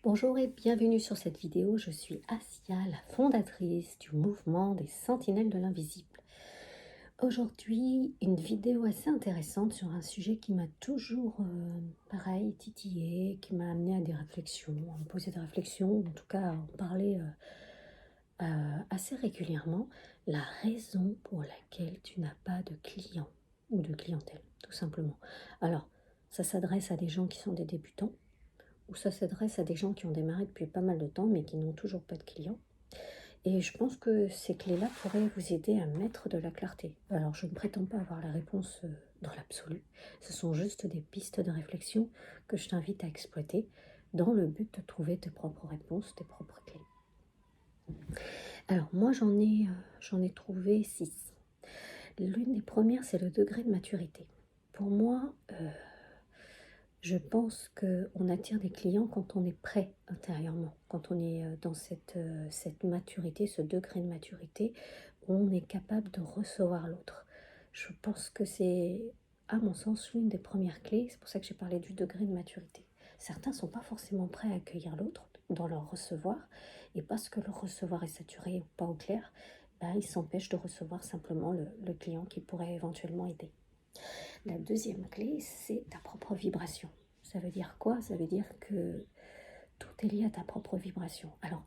Bonjour et bienvenue sur cette vidéo. Je suis Asia, la fondatrice du mouvement des Sentinelles de l'Invisible. Aujourd'hui, une vidéo assez intéressante sur un sujet qui m'a toujours, pareil, titillé, qui m'a amené à des réflexions, à me poser des réflexions, en tout cas à en parler assez régulièrement. La raison pour laquelle tu n'as pas de clients ou de clientèle, tout simplement. Alors, ça s'adresse à des gens qui sont des débutants ou ça s'adresse à des gens qui ont démarré depuis pas mal de temps mais qui n'ont toujours pas de clients. Et je pense que ces clés-là pourraient vous aider à mettre de la clarté. Alors, je ne prétends pas avoir la réponse dans l'absolu. Ce sont juste des pistes de réflexion que je t'invite à exploiter dans le but de trouver tes propres réponses, tes propres clés. Alors, moi, j'en ai trouvé 6. L'une des premières, c'est le degré de maturité. Pour moi, je pense qu'on attire des clients quand on est prêt intérieurement, quand on est dans cette maturité, ce degré de maturité, où on est capable de recevoir l'autre. Je pense que c'est, à mon sens, l'une des premières clés. C'est pour ça que j'ai parlé du degré de maturité. Certains ne sont pas forcément prêts à accueillir l'autre dans leur recevoir, et parce que leur recevoir est saturé ou pas au clair, bah, ils s'empêchent de recevoir simplement le client qui pourrait éventuellement aider. La deuxième clé, c'est ta propre vibration. Ça veut dire quoi? Ça veut dire que tout est lié à ta propre vibration. Alors,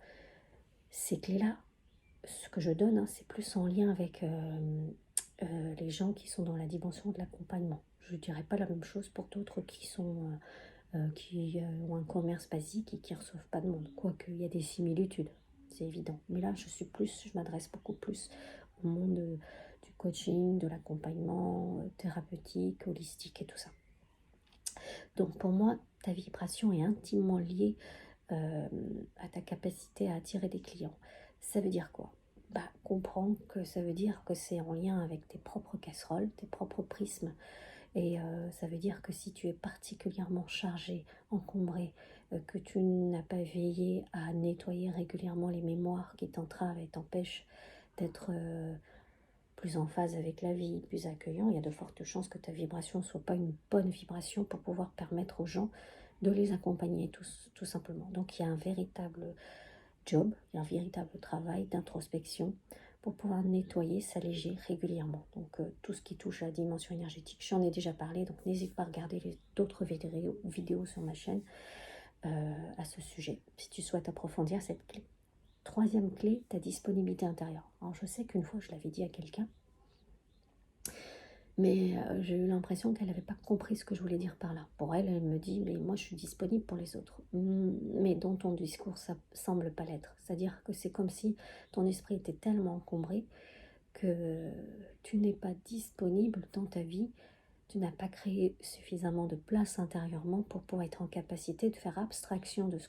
ces clés-là, ce que je donne, c'est plus en lien avec les gens qui sont dans la dimension de l'accompagnement. Je ne dirais pas la même chose pour d'autres qui ont un commerce basique et qui ne reçoivent pas de monde. Quoique, il y a des similitudes, c'est évident. Mais là, je m'adresse beaucoup plus au monde du coaching, de l'accompagnement thérapeutique, holistique et tout ça. Donc pour moi, ta vibration est intimement liée à ta capacité à attirer des clients. Ça veut dire quoi? Comprends que ça veut dire que c'est en lien avec tes propres casseroles, tes propres prismes. Et ça veut dire que si tu es particulièrement chargé, encombré, que tu n'as pas veillé à nettoyer régulièrement les mémoires qui t'entravent et t'empêchent d'être plus en phase avec la vie, plus accueillant, il y a de fortes chances que ta vibration ne soit pas une bonne vibration pour pouvoir permettre aux gens de les accompagner tout simplement. Donc il y a un véritable job, il y a un véritable travail d'introspection pour pouvoir nettoyer, s'alléger régulièrement. Donc tout ce qui touche à la dimension énergétique, j'en ai déjà parlé, donc n'hésite pas à regarder d'autres vidéos sur ma chaîne à ce sujet, si tu souhaites approfondir cette clé. Troisième clé, ta disponibilité intérieure. Alors je sais qu'une fois je l'avais dit à quelqu'un, mais j'ai eu l'impression qu'elle n'avait pas compris ce que je voulais dire par là. Pour elle, elle me dit, mais moi je suis disponible pour les autres. Mais dans ton discours, ça semble pas l'être. C'est-à-dire que c'est comme si ton esprit était tellement encombré que tu n'es pas disponible dans ta vie. Tu n'as pas créé suffisamment de place intérieurement pour pouvoir être en capacité de faire abstraction de ce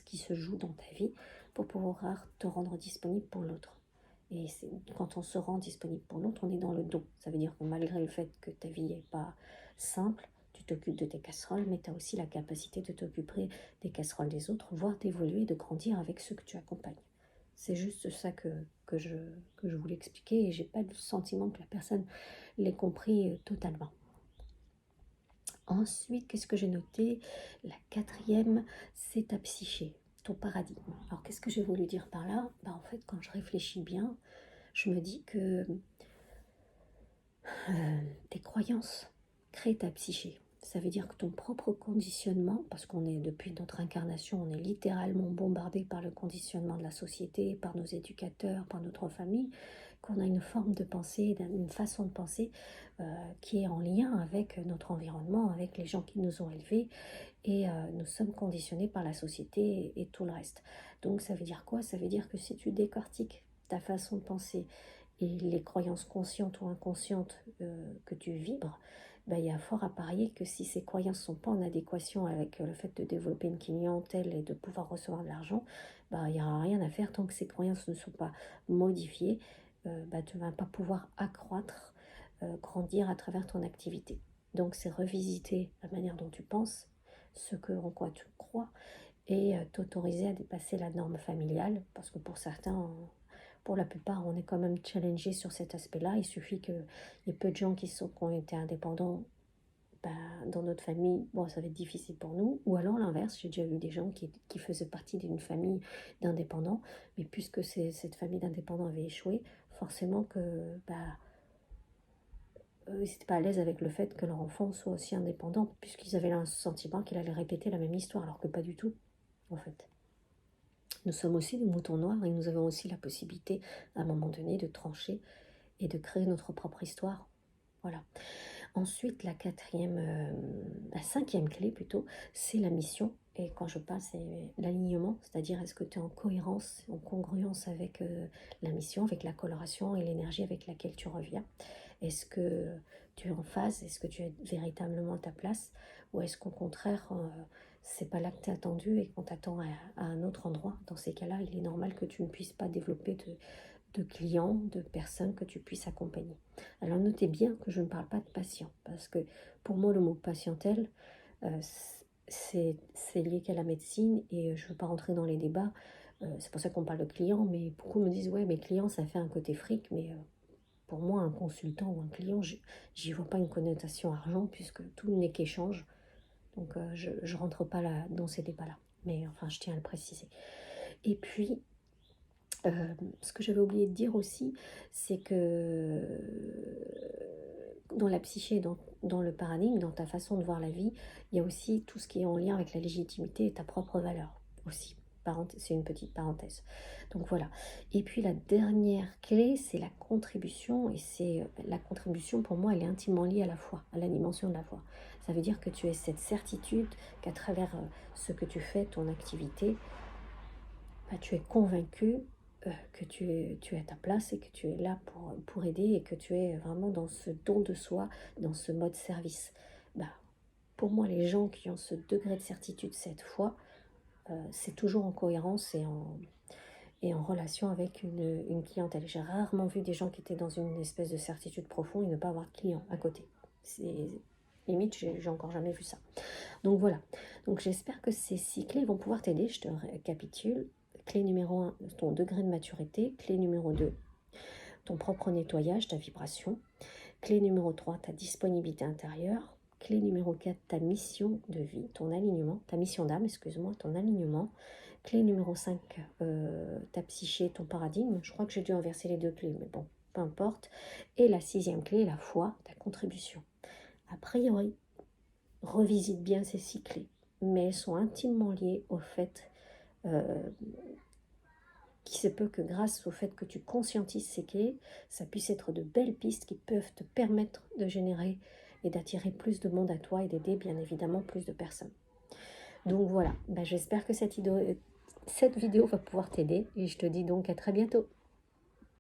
qui se joue dans ta vie pour pouvoir te rendre disponible pour l'autre. Et quand on se rend disponible pour l'autre, on est dans le don. Ça veut dire que malgré le fait que ta vie n'est pas simple, tu t'occupes de tes casseroles, mais tu as aussi la capacité de t'occuper des casseroles des autres, voire d'évoluer, de grandir avec ceux que tu accompagnes. C'est juste ça que je voulais expliquer et j'ai pas le sentiment que la personne l'ait compris totalement. Ensuite, qu'est-ce que j'ai noté? La quatrième, c'est ta psyché, ton paradigme. Alors, qu'est-ce que j'ai voulu dire par là? En fait, quand je réfléchis bien, je me dis que tes croyances créent ta psyché. Ça veut dire que ton propre conditionnement, parce qu'on est depuis notre incarnation, on est littéralement bombardé par le conditionnement de la société, par nos éducateurs, par notre famille, qu'on a une forme de pensée, une façon de penser qui est en lien avec notre environnement, avec les gens qui nous ont élevés, et nous sommes conditionnés par la société et tout le reste. Donc ça veut dire quoi? Ça veut dire que si tu décortiques ta façon de penser et les croyances conscientes ou inconscientes que tu vibres, il y a fort à parier que si ces croyances ne sont pas en adéquation avec le fait de développer une clientèle et de pouvoir recevoir de l'argent, il n'y aura rien à faire tant que ces croyances ne sont pas modifiées. Tu ne vas pas pouvoir accroître, grandir à travers ton activité. Donc c'est revisiter la manière dont tu penses, ce en quoi tu crois, et t'autoriser à dépasser la norme familiale, parce que pour certains, pour la plupart, on est quand même challengé sur cet aspect-là. Il suffit qu'il y ait peu de gens qui ont été indépendants dans notre famille, bon, ça va être difficile pour nous. Ou alors l'inverse, j'ai déjà vu des gens qui faisaient partie d'une famille d'indépendants, mais puisque cette famille d'indépendants avait échoué, forcément que ils n'étaient pas à l'aise avec le fait que leur enfant soit aussi indépendant, puisqu'ils avaient le sentiment qu'il allait répéter la même histoire, alors que pas du tout, en fait. Nous sommes aussi des moutons noirs et nous avons aussi la possibilité, à un moment donné, de trancher et de créer notre propre histoire. Voilà. Ensuite, la cinquième clé plutôt, c'est la mission. Et quand je parle, c'est l'alignement, c'est-à-dire est-ce que tu es en cohérence, en congruence avec la mission, avec la coloration et l'énergie avec laquelle tu reviens. Est-ce que tu es en phase? Est-ce que tu es véritablement à ta place? Ou est-ce qu'au contraire, c'est pas là que tu es attendu et qu'on t'attend à un autre endroit? Dans ces cas-là, il est normal que tu ne puisses pas développer de clients, de personnes que tu puisses accompagner. Alors notez bien que je ne parle pas de patient, parce que pour moi le mot patientèle, euh, c'est lié qu'à la médecine et je ne veux pas rentrer dans les débats. C'est pour ça qu'on parle de clients, mais beaucoup me disent ouais mais client ça fait un côté fric, mais pour moi un consultant ou un client, j'y vois pas une connotation argent puisque tout n'est qu'échange. Donc je ne rentre pas dans ces débats-là. Mais enfin je tiens à le préciser. Et puis ce que j'avais oublié de dire aussi, c'est que dans la psyché, dans le paradigme, dans ta façon de voir la vie, il y a aussi tout ce qui est en lien avec la légitimité et ta propre valeur aussi. C'est une petite parenthèse. Donc voilà. Et puis la dernière clé, c'est la contribution. Et c'est la contribution, pour moi, elle est intimement liée à la foi, à la dimension de la foi. Ça veut dire que tu as cette certitude qu'à travers ce que tu fais, ton activité, tu es convaincu que tu es à ta place et que tu es là pour aider et que tu es vraiment dans ce don de soi, dans ce mode service. Pour moi, les gens qui ont ce degré de certitude cette fois, c'est toujours en cohérence et en relation avec une clientèle. J'ai rarement vu des gens qui étaient dans une espèce de certitude profonde et ne pas avoir de clients à côté. C'est limite, j'ai encore jamais vu ça. Donc voilà. Donc j'espère que ces 6 clés vont pouvoir t'aider. Je te récapitule. Clé numéro 1, ton degré de maturité. Clé numéro 2, ton propre nettoyage, ta vibration. Clé numéro 3, ta disponibilité intérieure. Clé numéro 4, ta mission de vie, ton alignement, ta mission d'âme, excuse-moi, ton alignement. Clé numéro 5, ta psyché, ton paradigme. Je crois que j'ai dû inverser les 2 clés, mais bon, peu importe. Et la 6e clé, la foi, ta contribution. A priori, revisite bien ces 6 clés, mais elles sont intimement liées au fait qu'il se peut que grâce au fait que tu conscientises ces clés, ça puisse être de belles pistes qui peuvent te permettre de générer et d'attirer plus de monde à toi et d'aider bien évidemment plus de personnes. Donc voilà, j'espère que cette vidéo va pouvoir t'aider et je te dis donc à très bientôt.